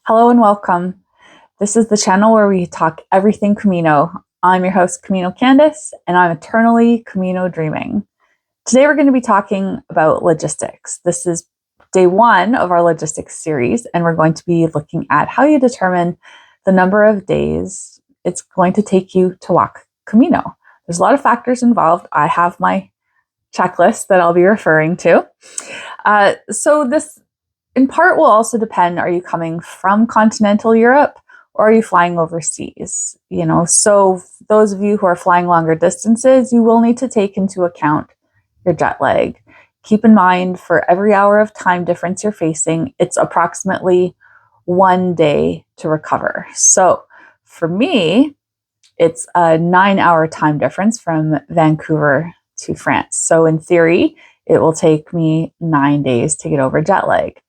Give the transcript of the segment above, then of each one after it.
Hello and welcome. This is the channel where we talk everything Camino. I'm your host, Camino Candace, and I'm eternally Camino dreaming. Today we're going to be talking about logistics. This is day one of our logistics series, and we're going to be looking at how you determine the number of days it's going to take you to walk Camino. There's a lot of factors involved. I have my checklist that I'll be referring to. So this in part will also depend, are you coming from continental Europe or are you flying overseas? So those of you who are flying longer distances, you will need to take into account your jet lag. Keep in mind, for every hour of time difference you're facing, it's approximately 1 day to recover. So for me, it's a 9-hour time difference from Vancouver to France. So in theory, it will take me 9 days to get over jet lag.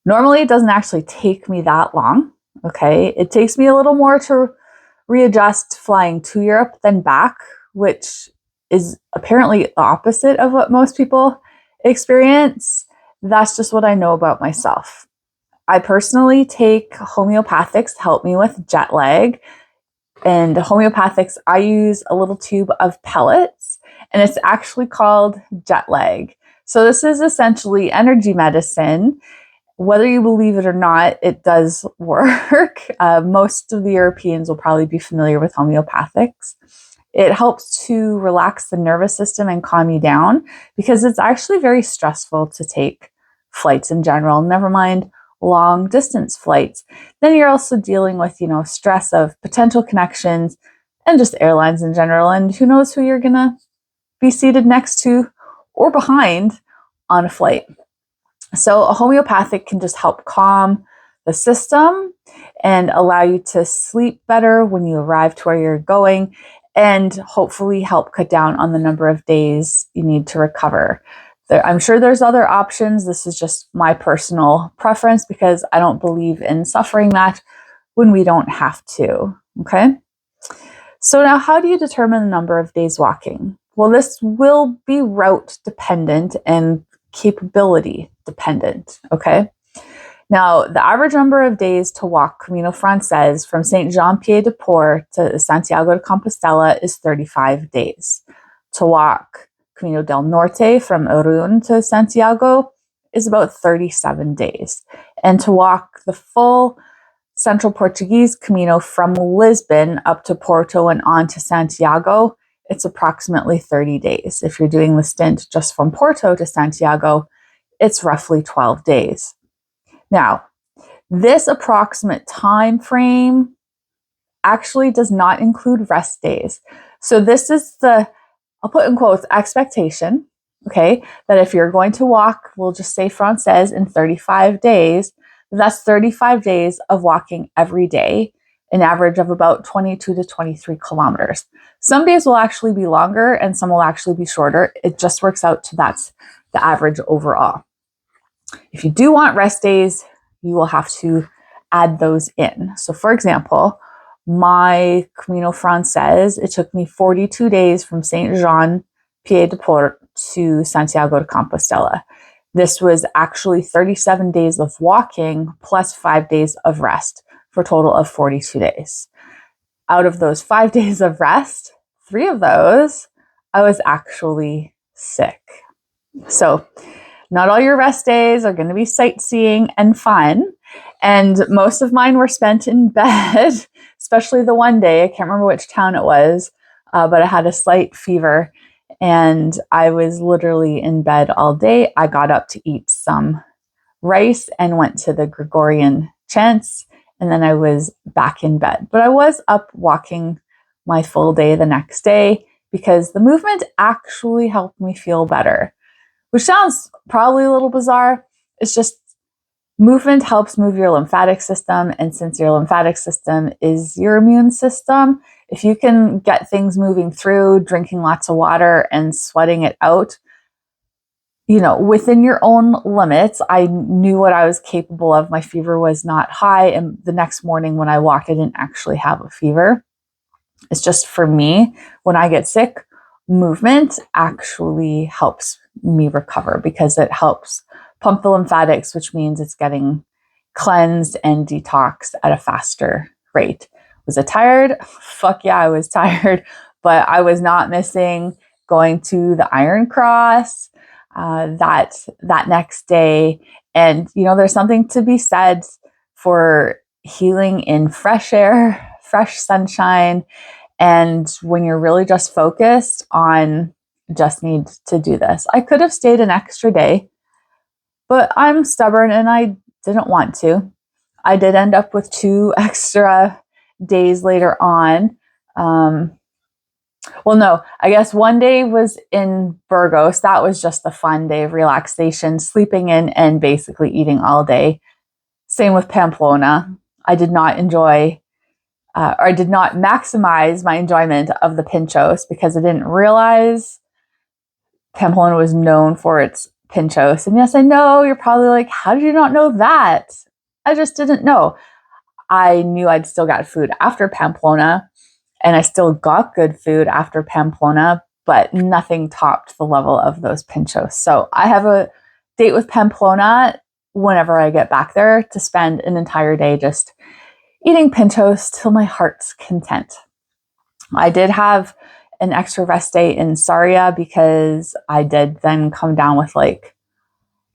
Normally, it doesn't actually take me that long, okay? It takes me a little more to readjust flying to Europe than back, which is apparently the opposite of what most people experience. That's just what I know about myself. I personally take homeopathics to help me with jet lag. And homeopathics, I use a little tube of pellets, and it's actually called jet lag. So this is essentially energy medicine. Whether you believe it or not, it does work. Most of the Europeans will probably be familiar with homeopathics. It helps to relax the nervous system and calm you down because it's actually very stressful to take flights in general, never mind long distance flights. Then you're also dealing with, stress of potential connections and just airlines in general. And who knows who you're going to be seated next to or behind on a flight. So a homeopathic can just help calm the system and allow you to sleep better when you arrive to where you're going, and hopefully help cut down on the number of days you need to recover. I'm sure there's other options. This is just my personal preference because I don't believe in suffering that when we don't have to, okay? So now, how do you determine the number of days walking? Well, this will be route dependent and capability dependent, okay? Now, the average number of days to walk Camino Francès from Saint-Jean-Pied-de-Port to Santiago de Compostela is 35 days. To walk Camino del Norte from Irún to Santiago is about 37 days. And to walk the full Central Portuguese Camino from Lisbon up to Porto and on to Santiago, it's approximately 30 days. If you're doing the stint just from Porto to Santiago, it's roughly 12 days. Now, this approximate time frame actually does not include rest days. So this is I'll put in quotes, expectation, okay, that if you're going to walk, we'll just say Francès in 35 days, that's 35 days of walking every day, an average of about 22 to 23 kilometers. Some days will actually be longer and some will actually be shorter. It just works out to that's the average overall. If you do want rest days, you will have to add those in. So for example, my Camino Francès, it took me 42 days from Saint-Jean-Pied-de-Port to Santiago de Compostela. This was actually 37 days of walking plus 5 days of rest for a total of 42 days. Out of those 5 days of rest, 3 of those, I was actually sick. So not all your rest days are going to be sightseeing and fun. And most of mine were spent in bed, especially the one day. I can't remember which town it was, but I had a slight fever and I was literally in bed all day. I got up to eat some rice and went to the Gregorian chants, and then I was back in bed. But I was up walking my full day the next day because the movement actually helped me feel better, which sounds probably a little bizarre. It's just movement helps move your lymphatic system. And since your lymphatic system is your immune system, if you can get things moving through, drinking lots of water and sweating it out, within your own limits, I knew what I was capable of. My fever was not high. And the next morning when I walked, I didn't actually have a fever. It's just for me, when I get sick, movement actually helps me recover because it helps pump the lymphatics, which means it's getting cleansed and detoxed at a faster rate. Was I tired? Fuck yeah, I was tired, but I was not missing going to the Iron Cross that next day. And there's something to be said for healing in fresh air, fresh sunshine, and when you're really just focused on just need to do this. I could have stayed an extra day, but I'm stubborn and I didn't want to. I did end up with 2 extra days later on. Well, no, I guess one day was in Burgos. That was just a fun day of relaxation, sleeping in and basically eating all day. Same with Pamplona. I did not enjoy, or I did not maximize my enjoyment of the pinchos because I didn't realize Pamplona was known for its pinchos. And yes, I know you're probably like, how did you not know that? I just didn't know. I knew I'd still got food after Pamplona, and I still got good food after Pamplona, but nothing topped the level of those pinchos. So I have a date with Pamplona whenever I get back there to spend an entire day just eating pinchos till my heart's content. I did have an extra rest day in Sarria because I did then come down with like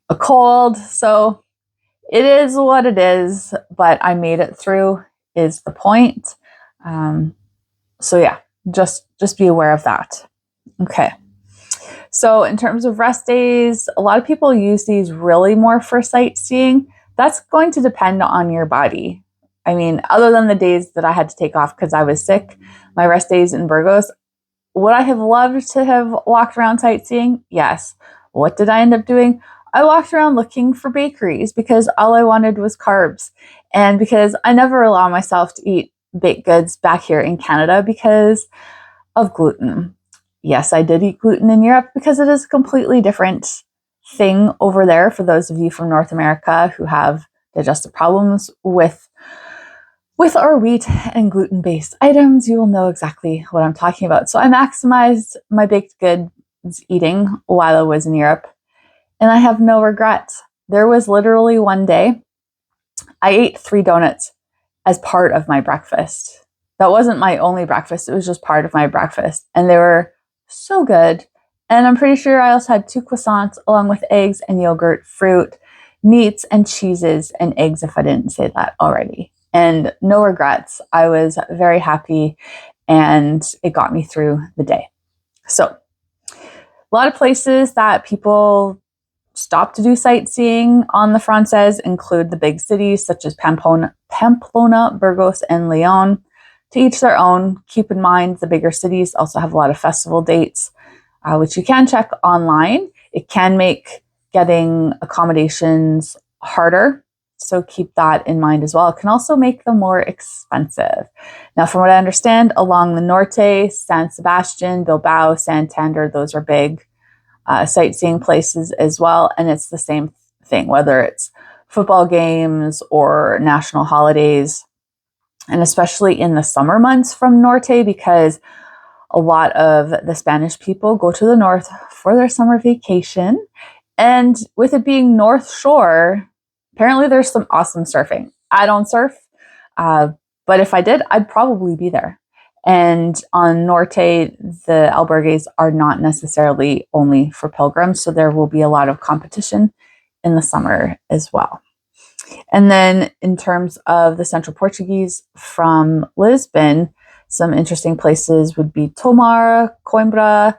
a cold. So it is what it is, but I made it through is the point. So yeah, just be aware of that. Okay. So in terms of rest days, a lot of people use these really more for sightseeing. That's going to depend on your body. I mean, other than the days that I had to take off because I was sick, my rest days in Burgos, would I have loved to have walked around sightseeing? Yes. What did I end up doing? I walked around looking for bakeries because all I wanted was carbs. And because I never allow myself to eat baked goods back here in Canada because of gluten. Yes, I did eat gluten in Europe because it is a completely different thing over there for those of you from North America who have digestive problems with our wheat and gluten-based items. You will know exactly what I'm talking about. So I maximized my baked goods eating while I was in Europe, and I have no regrets. There was literally one day I ate 3 donuts as part of my breakfast. That wasn't my only breakfast. It was just part of my breakfast. And they were so good. And I'm pretty sure I also had 2 croissants along with eggs and yogurt, fruit, meats and cheeses and eggs if I didn't say that already. And no regrets. I was very happy and it got me through the day. So a lot of places that people stop to do sightseeing on the Francès include the big cities such as Pamplona, Burgos, and Leon. To each their own. Keep in mind the bigger cities also have a lot of festival dates, which you can check online. It can make getting accommodations harder, so keep that in mind as well. It can also make them more expensive. Now, from what I understand, along the Norte, San Sebastian, Bilbao, Santander, those are big sightseeing places as well. And it's the same thing, whether it's football games or national holidays, and especially in the summer months from Norte, because a lot of the Spanish people go to the north for their summer vacation. And with it being North Shore, apparently there's some awesome surfing. I don't surf, but if I did, I'd probably be there. And on Norte, the albergues are not necessarily only for pilgrims, so there will be a lot of competition in the summer as well. And then in terms of the Central Portuguese from Lisbon, some interesting places would be Tomar, Coimbra,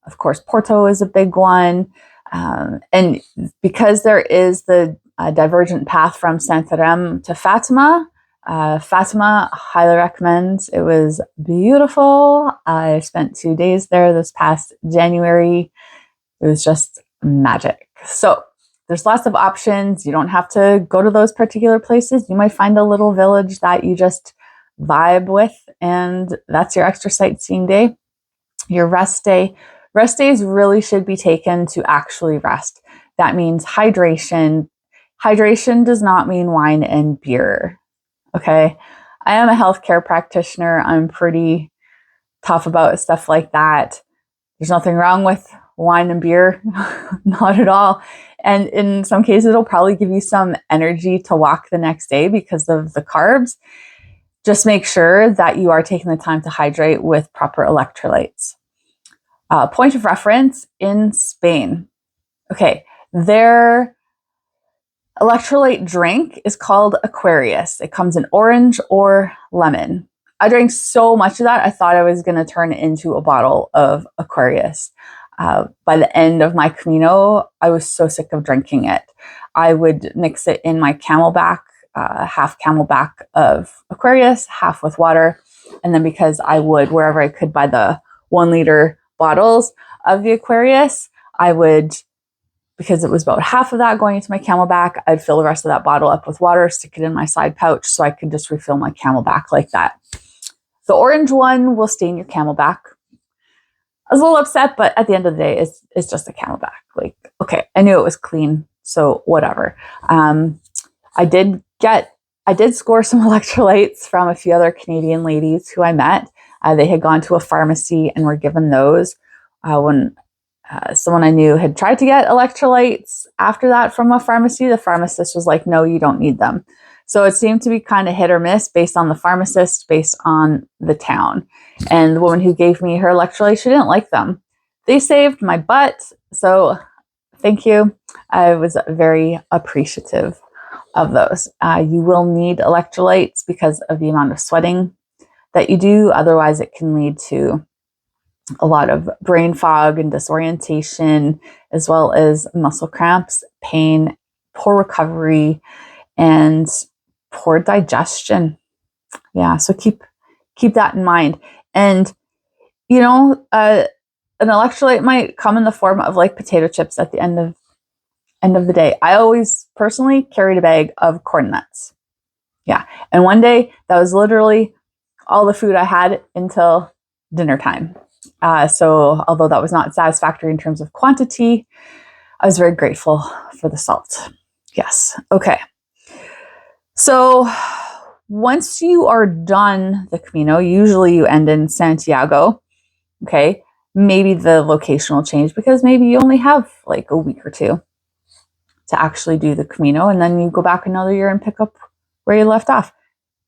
of course, Porto is a big one. And because there is the divergent path from Santarém to Fatima, Fatima, highly recommend. It was beautiful. I spent 2 days there this past January. It was just magic. So there's lots of options. You don't have to go to those particular places. You might find a little village that you just vibe with, and that's your extra sightseeing day. Your rest day. Rest days really should be taken to actually rest. That means hydration. Hydration does not mean wine and beer. Okay. I am a healthcare practitioner. I'm pretty tough about stuff like that. There's nothing wrong with wine and beer, not at all. And in some cases, it'll probably give you some energy to walk the next day because of the carbs. Just make sure that you are taking the time to hydrate with proper electrolytes. Point of reference in Spain. Okay, their electrolyte drink is called Aquarius. It comes in orange or lemon. I drank so much of that, I thought I was going to turn it into a bottle of Aquarius. By the end of my Camino, I was so sick of drinking it. I would mix it in my Camelback, half Camelback of Aquarius, half with water. And then because I would, wherever I could buy the 1 liter bottles of the Aquarius, I would, because it was about half of that going into my Camelback, I'd fill the rest of that bottle up with water, stick it in my side pouch so I could just refill my Camelback like that. The orange one will stay in your Camelback. I was a little upset, but at the end of the day, it's just a Camelback. Like, okay, I knew it was clean, so whatever. I did score some electrolytes from a few other Canadian ladies who I met. They had gone to a pharmacy and were given those when someone I knew had tried to get electrolytes after that from a pharmacy. The pharmacist was like, no, you don't need them. So it seemed to be kind of hit or miss based on the pharmacist, based on the town. And the woman who gave me her electrolytes, she didn't like them. They saved my butt. So thank you. I was very appreciative of those. You will need electrolytes because of the amount of sweating that you do. Otherwise, it can lead to a lot of brain fog and disorientation, as well as muscle cramps, pain, poor recovery, and poor digestion. Yeah, so keep that in mind. And you know, an electrolyte might come in the form of like potato chips at the end of the day. I always personally carried a bag of corn nuts. Yeah, and one day that was literally all the food I had until dinner time. So although that was not satisfactory in terms of quantity, I was very grateful for the salt. Yes. Okay. So once you are done the Camino, usually you end in Santiago. Okay. Maybe the location will change because maybe you only have like a week or two to actually do the Camino, and then you go back another year and pick up where you left off.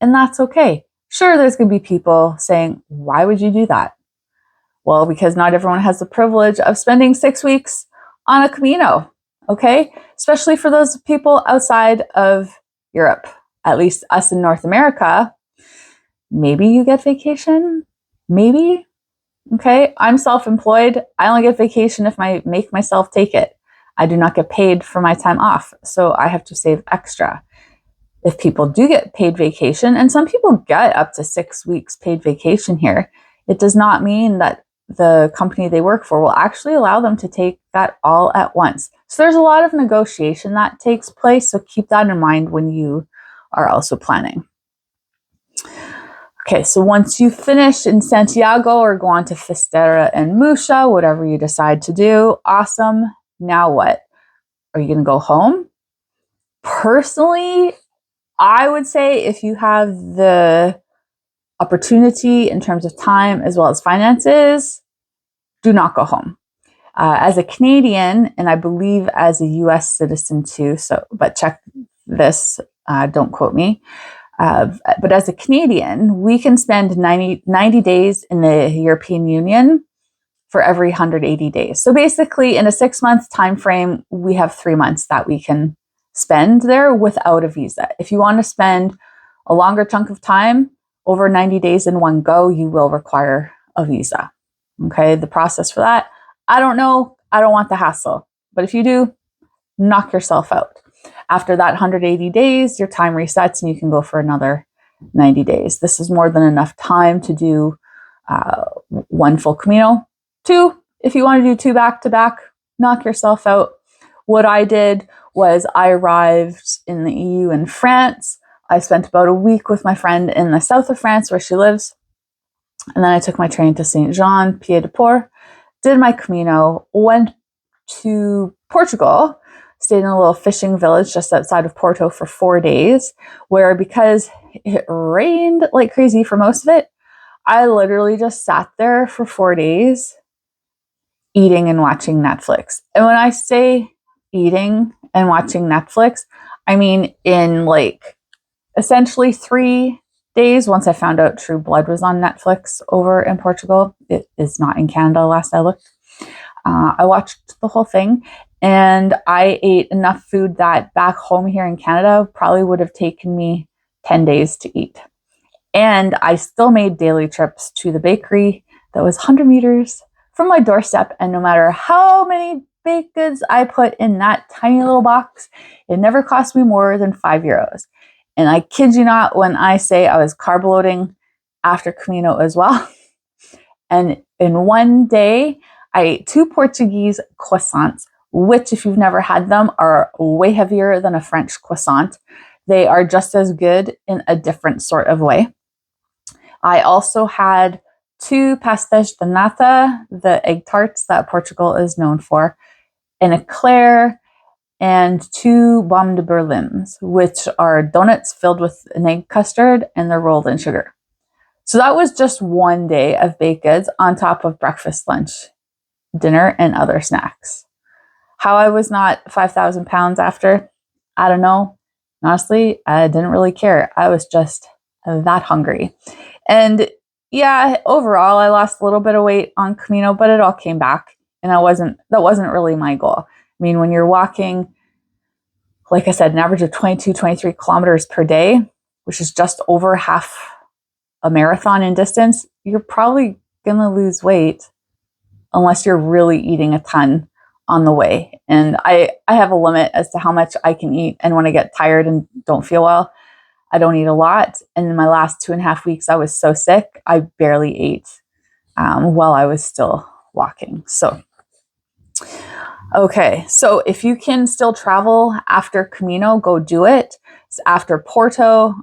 And that's okay. Sure, there's going to be people saying, why would you do that? Well, because not everyone has the privilege of spending 6 weeks on a Camino, okay? Especially for those people outside of Europe, at least us in North America. Maybe you get vacation, maybe, okay? I'm self-employed. I only get vacation if I make myself take it. I do not get paid for my time off, so I have to save extra. If people do get paid vacation, and some people get up to 6 weeks paid vacation here, it does not mean that the company they work for will actually allow them to take that all at once. So there's a lot of negotiation that takes place. So keep that in mind when you are also planning. Okay, so once you finish in Santiago or go on to Fisterra and Musha, whatever you decide to do, awesome. Now what? Are you going to go home? Personally, I would say if you have the opportunity in terms of time as well as finances, do not go home. As a Canadian, and I believe as a US citizen too, but check this, don't quote me. But as a Canadian, we can spend 90 days in the European Union for every 180 days. So basically in a 6-month time frame, we have 3 months that we can spend there without a visa. If you want to spend a longer chunk of time, over 90 days in one go, you will require a visa. Okay, the process for that, I don't know. I don't want the hassle. But if you do, knock yourself out. After that 180 days, your time resets and you can go for another 90 days. This is more than enough time to do 1 full Camino. 2, if you want to do 2 back to back, knock yourself out. What I did was I arrived in the EU in France. I spent about a week with my friend in the south of France where she lives. And then I took my train to Saint Jean, Pied de Port, did my Camino, went to Portugal, stayed in a little fishing village just outside of Porto for 4 days, where because it rained like crazy for most of it, I literally just sat there for 4 days, eating and watching Netflix. And when I say eating and watching Netflix, I mean in like essentially 3 days. Once I found out True Blood was on Netflix over in Portugal. It is not in Canada, last I looked. I watched the whole thing, and I ate enough food that back home here in Canada probably would have taken me 10 days to eat. And I still made daily trips to the bakery that was 100 meters from my doorstep. And no matter how many baked goods I put in that tiny little box, it never cost me more than €5. And I kid you not when I say I was carb loading after Camino as well. And in one day, I ate 2 Portuguese croissants, which, if you've never had them, are way heavier than a French croissant. They are just as good in a different sort of way. I also had 2 pastéis de nata, the egg tarts that Portugal is known for, an eclair, and 2 bom de berlins, which are donuts filled with an egg custard, and they're rolled in sugar. So that was just one day of baked goods on top of breakfast, lunch, dinner, and other snacks. How I was not 5,000 pounds after, I don't know. Honestly, I didn't really care. I was just that hungry. And yeah, overall, I lost a little bit of weight on Camino, but it all came back. And that wasn't really my goal. I mean, when you're walking, like I said, an average of 22, 23 kilometers per day, which is just over half a marathon in distance, you're probably going to lose weight unless you're really eating a ton on the way. And I have a limit as to how much I can eat. And when I get tired and don't feel well, I don't eat a lot. And in my last 2.5 weeks, I was so sick, I barely ate while I was still walking. So, okay. So if you can still travel after Camino, go do it. So after Porto,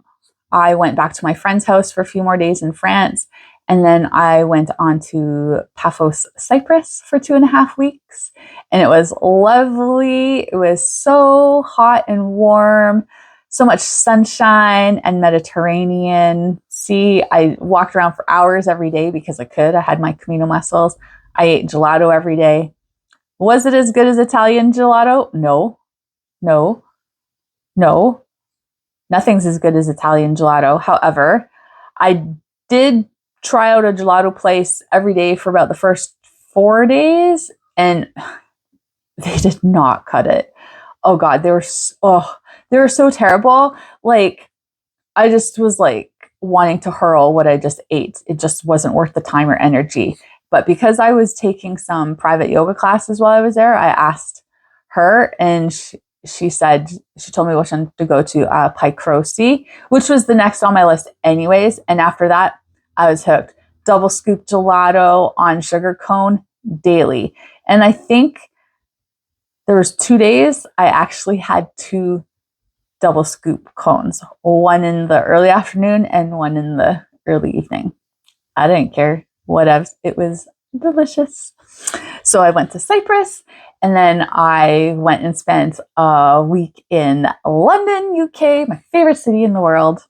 I went back to my friend's house for a few more days in France. And then I went on to Paphos, Cyprus for 2.5 weeks. And it was lovely. It was so hot and warm, so much sunshine and Mediterranean sea. I walked around for hours every day because I could. I had my Camino muscles. I ate gelato every day. Was it as good as Italian gelato? No. Nothing's as good as Italian gelato. However, I did try out a gelato place every day for about the first 4 days, and they did not cut it. Oh God, they were so terrible. Like, I just was like wanting to hurl what I just ate. It just wasn't worth the time or energy. But because I was taking some private yoga classes while I was there, I asked her, and she told me which one to go to, Paikrosi, which was the next on my list anyways. And after that, I was hooked. Double scoop gelato on sugar cone daily. And I think there was 2 days I actually had 2 double scoop cones, one in the early afternoon and one in the early evening. I didn't care. Whatever. It was delicious. So I went to Cyprus, and then I went and spent a week in London, UK, my favorite city in the world.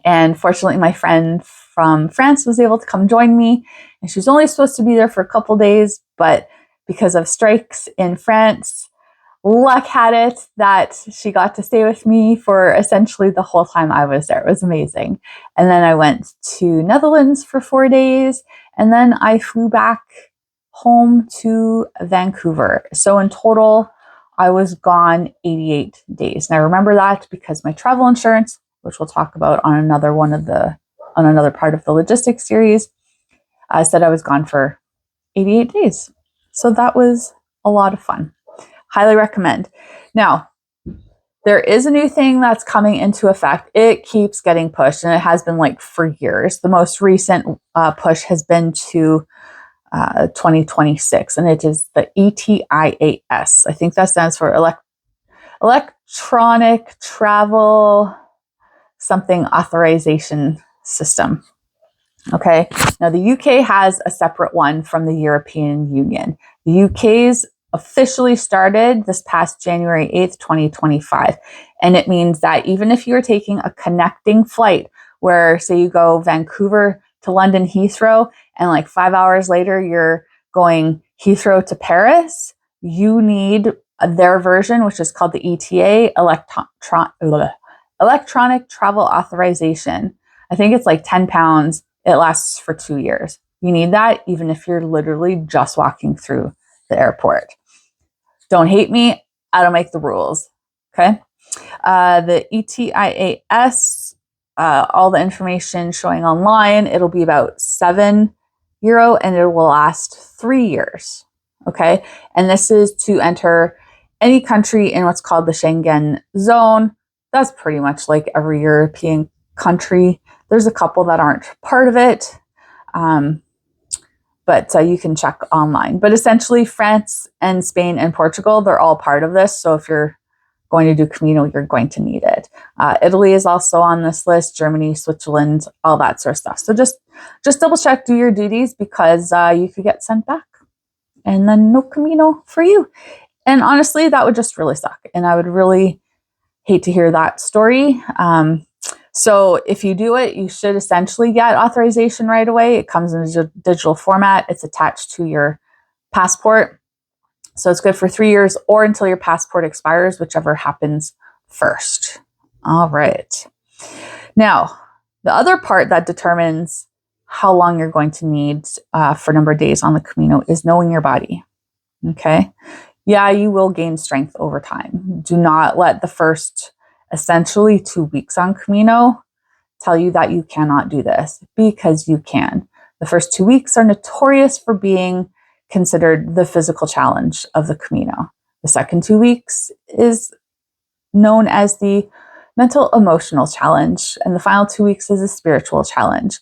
And fortunately, my friend from France was able to come join me. And she was only supposed to be there for a couple days, but because of strikes in France, luck had it that she got to stay with me for essentially the whole time I was there. It was amazing. And then I went to Netherlands for 4 days, and then I flew back home to Vancouver. So in total, I was gone 88 days. And I remember that because my travel insurance, which we'll talk about on another part of the logistics series, said I was gone for 88 days. So that was a lot of fun. Highly recommend. Now, there is a new thing that's coming into effect. It keeps getting pushed, and it has been like for years. The most recent push has been to 2026, and it is the ETIAS. I think that stands for Electronic Travel Something Authorization System. Okay. Now, the UK has a separate one from the European Union. The UK's officially started this past January 8th, 2025. And it means that even if you're taking a connecting flight where, say, you go Vancouver to London Heathrow, and like 5 hours later, you're going Heathrow to Paris, you need their version, which is called the ETA, electronic travel authorization. I think it's like £10. It lasts for 2 years. You need that even if you're literally just walking through the airport. Don't hate me. I don't make the rules. Okay. The ETIAS, all the information showing online, it'll be about €7 and it will last 3 years. Okay. And this is to enter any country in what's called the Schengen Zone. That's pretty much like every European country. There's a couple that aren't part of it. But you can check online. But essentially, France and Spain and Portugal, they're all part of this. So if you're going to do Camino, you're going to need it. Italy is also on this list, Germany, Switzerland, all that sort of stuff. So just double check, do your duties, because you could get sent back and then no Camino for you. And honestly, that would just really suck. And I would really hate to hear that story. So if you do it, you should essentially get authorization right away. It comes in a digital format. It's attached to your passport. So it's good for 3 years or until your passport expires, whichever happens first. All right. Now, the other part that determines how long you're going to need for number of days on the Camino is knowing your body. Okay. Yeah, you will gain strength over time. Do not let the first essentially 2 weeks on Camino tell you that you cannot do this, because you can. The first 2 weeks are notorious for being considered the physical challenge of the Camino. The second 2 weeks is known as the mental emotional challenge, and the final 2 weeks is a spiritual challenge.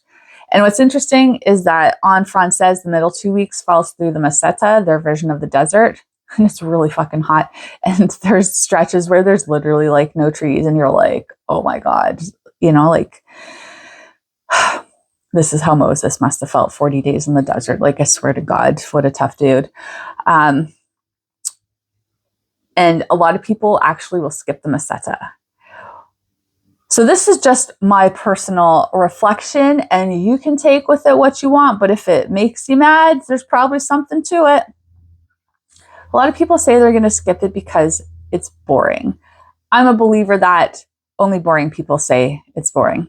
And what's interesting is that on Francès, the middle 2 weeks falls through the meseta, their version of the desert. And it's really fucking hot. And there's stretches where there's literally like no trees. And you're like, oh my God, like this is how Moses must have felt 40 days in the desert. Like, I swear to God, what a tough dude. And a lot of people actually will skip the meseta. So this is just my personal reflection, and you can take with it what you want. But if it makes you mad, there's probably something to it. A lot of people say they're going to skip it because it's boring. I'm a believer that only boring people say it's boring.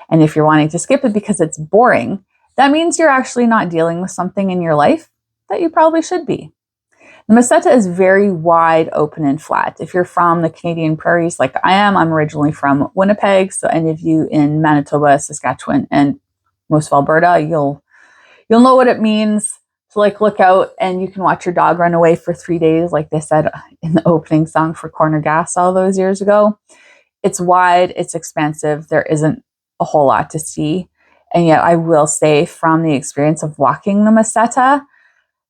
And if you're wanting to skip it because it's boring, that means you're actually not dealing with something in your life that you probably should be. The meseta is very wide open and flat. If you're from the Canadian prairies like I am, I'm originally from Winnipeg. So any of you in Manitoba, Saskatchewan, and most of Alberta, you'll know what it means to like look out and you can watch your dog run away for 3 days, like they said in the opening song for Corner Gas all those years ago. It's wide, it's expansive, there isn't a whole lot to see. And yet I will say, from the experience of walking the meseta,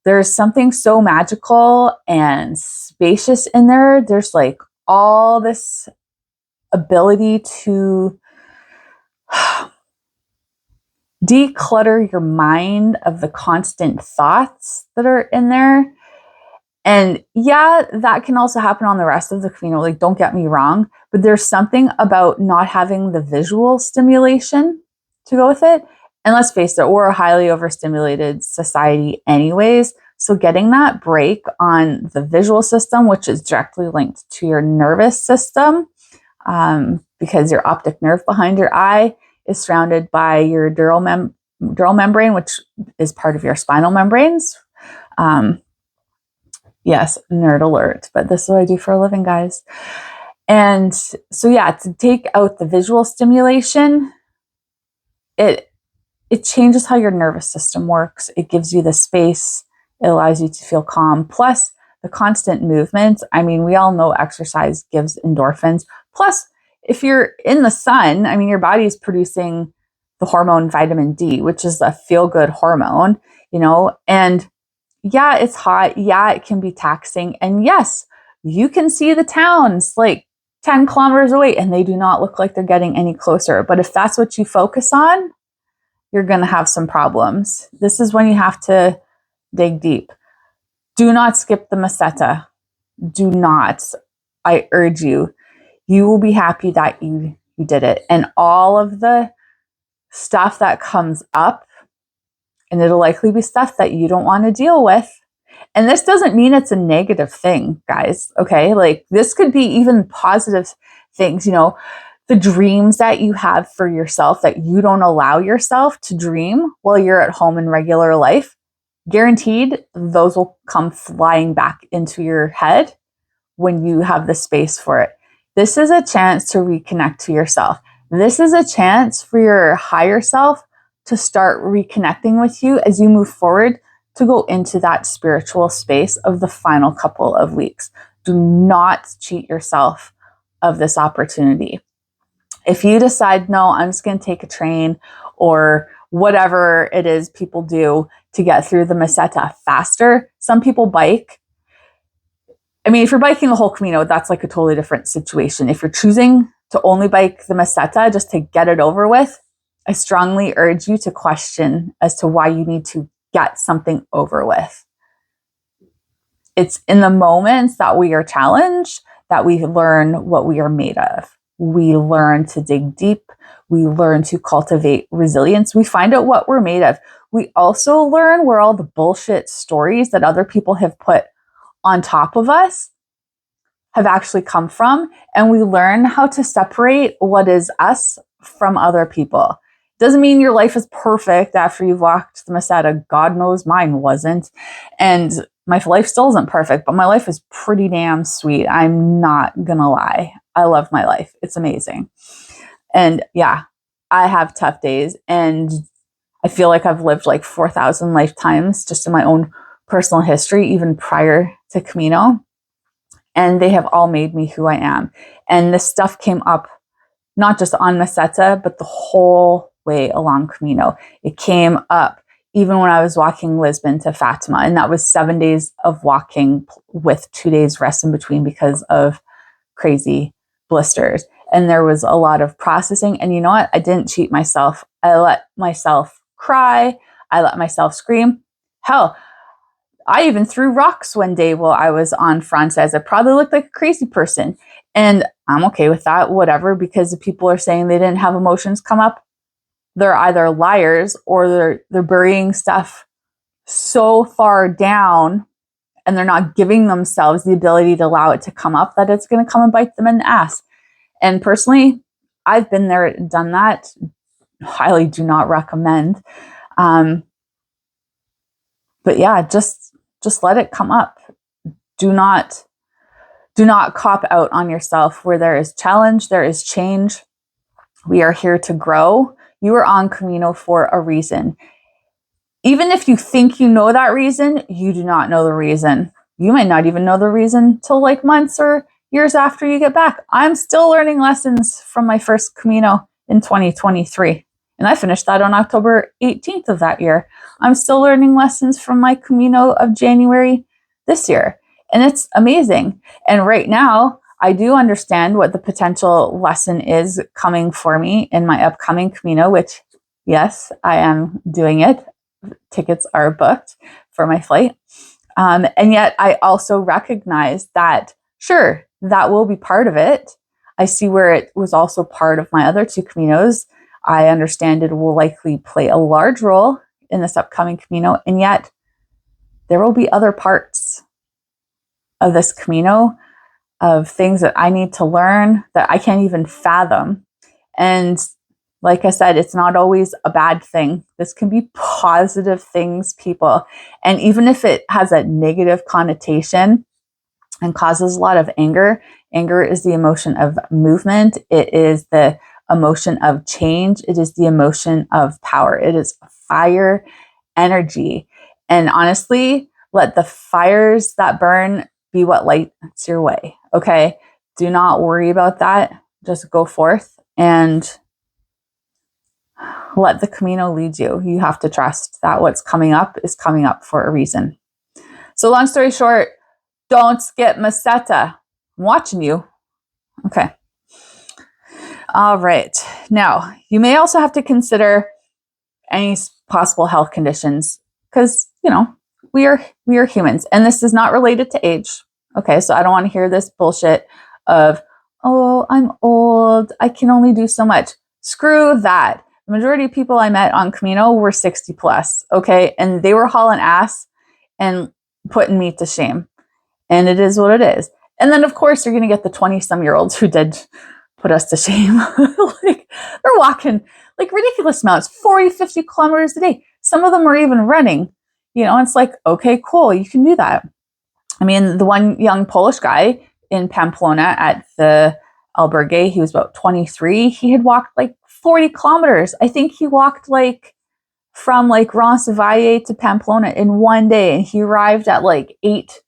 there's something so magical and spacious in there. There's like all this ability to declutter your mind of the constant thoughts that are in there. And yeah, that can also happen on the rest of the Camino. Like, don't get me wrong, but there's something about not having the visual stimulation to go with it. And let's face it, we're a highly overstimulated society anyways. So getting that break on the visual system, which is directly linked to your nervous system, because your optic nerve behind your eye is surrounded by your dural membrane, which is part of your spinal membranes. Yes, nerd alert, but this is what I do for a living, guys. And so yeah, to take out the visual stimulation, it changes how your nervous system works. It gives you the space. It allows you to feel calm. Plus the constant movement. I mean, we all know exercise gives endorphins. Plus, if you're in the sun, I mean, your body is producing the hormone vitamin D, which is a feel-good hormone, and yeah, it's hot. Yeah, it can be taxing. And yes, you can see the towns like 10 kilometers away and they do not look like they're getting any closer. But if that's what you focus on, you're going to have some problems. This is when you have to dig deep. Do not skip the meseta. Do not. I urge you. You will be happy that you did it. And all of the stuff that comes up, and it'll likely be stuff that you don't want to deal with. And this doesn't mean it's a negative thing, guys. Okay. Like this could be even positive things, you know, the dreams that you have for yourself that you don't allow yourself to dream while you're at home in regular life. Guaranteed, those will come flying back into your head when you have the space for it. This is a chance to reconnect to yourself. This is a chance for your higher self to start reconnecting with you as you move forward to go into that spiritual space of the final couple of weeks. Do not cheat yourself of this opportunity. If you decide, no, I'm just going to take a train or whatever it is people do to get through the meseta faster, some people bike. I mean, if you're biking the whole Camino, that's like a totally different situation. If you're choosing to only bike the meseta just to get it over with, I strongly urge you to question as to why you need to get something over with. It's in the moments that we are challenged that we learn what we are made of. We learn to dig deep. We learn to cultivate resilience. We find out what we're made of. We also learn where all the bullshit stories that other people have put on top of us have actually come from. And we learn how to separate what is us from other people. Doesn't mean your life is perfect after you've walked the meseta. God knows mine wasn't. And my life still isn't perfect, but my life is pretty damn sweet. I'm not gonna lie. I love my life. It's amazing. And yeah, I have tough days and I feel like I've lived like 4,000 lifetimes just in my own personal history, even prior to Camino. And they have all made me who I am. And this stuff came up not just on meseta, but the whole way along Camino. It came up even when I was walking Lisbon to Fatima. And that was 7 days of walking with 2 days rest in between because of crazy blisters. And there was a lot of processing. And you know what? I didn't cheat myself. I let myself cry. I let myself scream. Hell, I even threw rocks one day while I was on Francès. I probably looked like a crazy person. And I'm okay with that, whatever, because if people are saying they didn't have emotions come up, they're either liars or they're burying stuff so far down and they're not giving themselves the ability to allow it to come up that it's going to come and bite them in the ass. And personally, I've been there, done that. Highly do not recommend. But yeah, just let it come up. Do not cop out on yourself. Where there is challenge, there is change. We are here to grow. You are on Camino for a reason. Even if you think you know that reason, you do not know the reason. You might not even know the reason till like months or years after you get back. I'm still learning lessons from my first Camino in 2023. And I finished that on October 18th of that year. I'm still learning lessons from my Camino of January this year. And it's amazing. And right now, I do understand what the potential lesson is coming for me in my upcoming Camino, which, yes, I am doing it. Tickets are booked for my flight. And yet I also recognize that, sure, that will be part of it. I see where it was also part of my other two Caminos. I understand it will likely play a large role in this upcoming Camino. And yet there will be other parts of this Camino, of things that I need to learn that I can't even fathom. And like I said, it's not always a bad thing. This can be positive things, people. And even if it has a negative connotation and causes a lot of anger, anger is the emotion of movement. It is the emotion of change. It is the emotion of power. It is fire energy. And honestly, let the fires that burn be what lights your way. Okay. Do not worry about that. Just go forth and let the Camino lead you. You have to trust that what's coming up is coming up for a reason. So long story short, don't skip meseta. I'm watching you. Okay. All right. Now, you may also have to consider any possible health conditions because, you know, we are humans and this is not related to age. Okay, so I don't want to hear this bullshit of, oh, I'm old, I can only do so much. Screw that. The majority of people I met on Camino were 60 plus, okay? And they were hauling ass. And putting me to shame. And it is what it is. And then, of course, you're going to get the 20-some-year-olds who did put us to shame. Like, they're walking like ridiculous amounts, 40, 50 kilometers a day. Some of them are even running. It's like, okay, cool, you can do that. I mean, the one young Polish guy in Pamplona at the albergue, he was about 23. He had walked like 40 kilometers. I think he walked like from like Roncesvalles to Pamplona in one day. And he arrived at like 8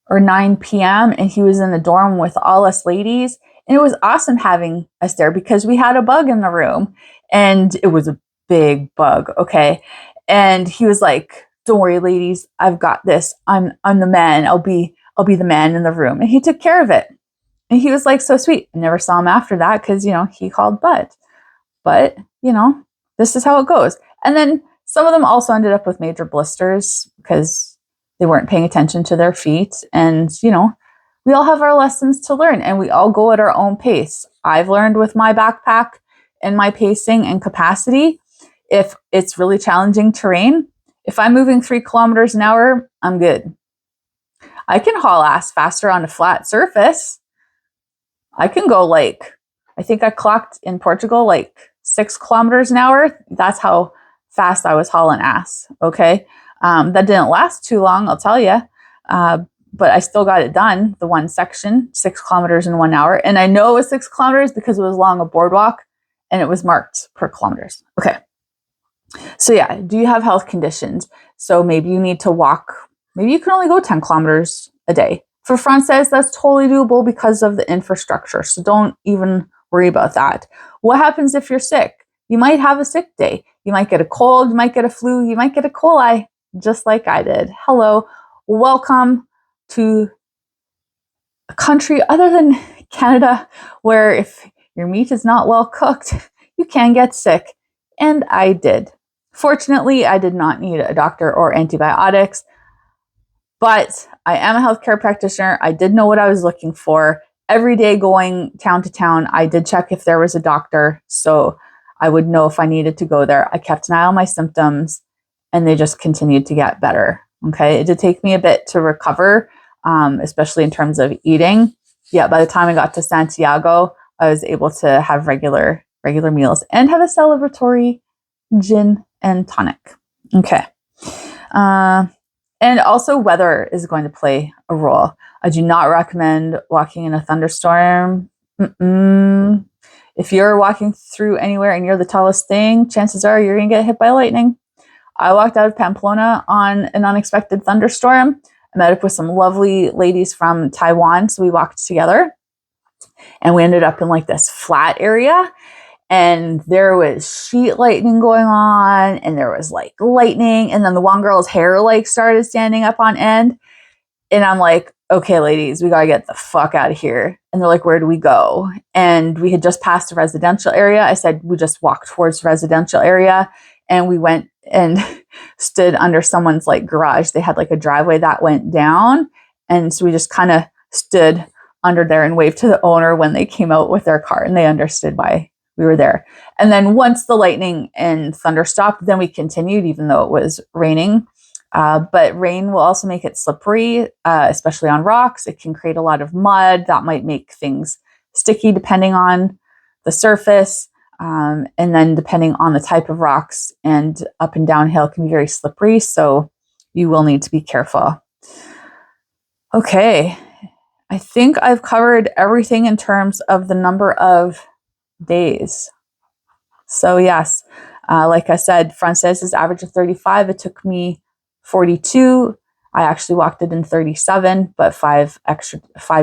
or 9 p.m. and he was in the dorm with all us ladies. And it was awesome having us there because we had a bug in the room and it was a big bug. Okay. And he was like, don't worry, ladies, I've got this. I'm the man. I'll be the man in the room. And he took care of it. And he was like, so sweet. I never saw him after that because, he called butt. But, this is how it goes. And then some of them also ended up with major blisters because they weren't paying attention to their feet. And, we all have our lessons to learn and we all go at our own pace. I've learned with my backpack and my pacing and capacity, if it's really challenging terrain, if I'm moving 3 kilometers an hour, I'm good. I can haul ass faster on a flat surface. I can go like, I think I clocked in Portugal like 6 kilometers an hour. That's how fast I was hauling ass. Okay. That didn't last too long, I'll tell you. But I still got it done. The one section, 6 kilometers in 1 hour. And I know it was 6 kilometers because it was along a boardwalk and it was marked per kilometers. Okay. So yeah, do you have health conditions? So maybe you need to walk, maybe you can only go 10 kilometers a day. For Francès, that's totally doable because of the infrastructure. So don't even worry about that. What happens if you're sick? You might have a sick day. You might get a cold, you might get a flu, you might get a coli, just like I did. Hello, welcome to a country other than Canada where if your meat is not well cooked, you can get sick. And I did. Fortunately, I did not need a doctor or antibiotics, but I am a healthcare practitioner. I did know what I was looking for. Every day going town to town, I did check if there was a doctor, so I would know if I needed to go there. I kept an eye on my symptoms, and they just continued to get better. Okay, it did take me a bit to recover, especially in terms of eating. Yeah, by the time I got to Santiago, I was able to have regular meals and have a celebratory gin and tonic. Okay. And also weather is going to play a role. I do not recommend walking in a thunderstorm. If you're walking through anywhere and you're the tallest thing, chances are you're going to get hit by lightning. I walked out of Pamplona on an unexpected thunderstorm. I met up with some lovely ladies from Taiwan, so we walked together. And we ended up in like this flat area. And there was sheet lightning going on, and there was like lightning, and then the one girl's hair like started standing up on end. And I'm like, okay, ladies, we gotta get the fuck out of here. And they're like, where do we go? And we had just passed a residential area. I said, we just walked towards the residential area, and we went and stood under someone's like garage. They had like a driveway that went down. And so we just kind of stood under there and waved to the owner when they came out with their car, and they understood why we were there. And then once the lightning and thunder stopped, then we continued, even though it was raining. But rain will also make it slippery, especially on rocks. It can create a lot of mud that might make things sticky depending on the surface. And then depending on the type of rocks, and up and downhill can be very slippery. So you will need to be careful. Okay. I think I've covered everything in terms of the number of days. So yes, like I said, Francès is average of 35. It took me 42. I actually walked it in 37, but 5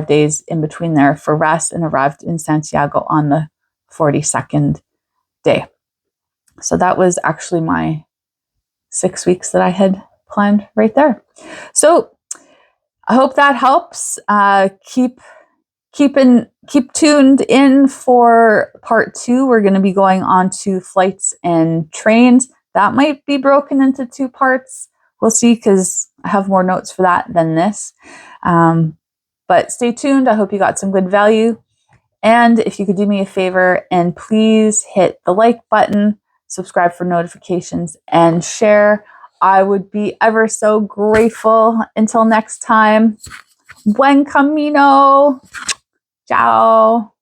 days in between there for rest, and arrived in Santiago on the 42nd day. So that was actually my 6 weeks that I had planned right there. So I hope that helps. Keep tuned in for part 2. We're going to be going on to flights and trains. That might be broken into 2 parts. We'll see, because I have more notes for that than this. But stay tuned. I hope you got some good value. And if you could do me a favor and please hit the like button, subscribe for notifications, and share. I would be ever so grateful. Until next time, Buen Camino. Ciao.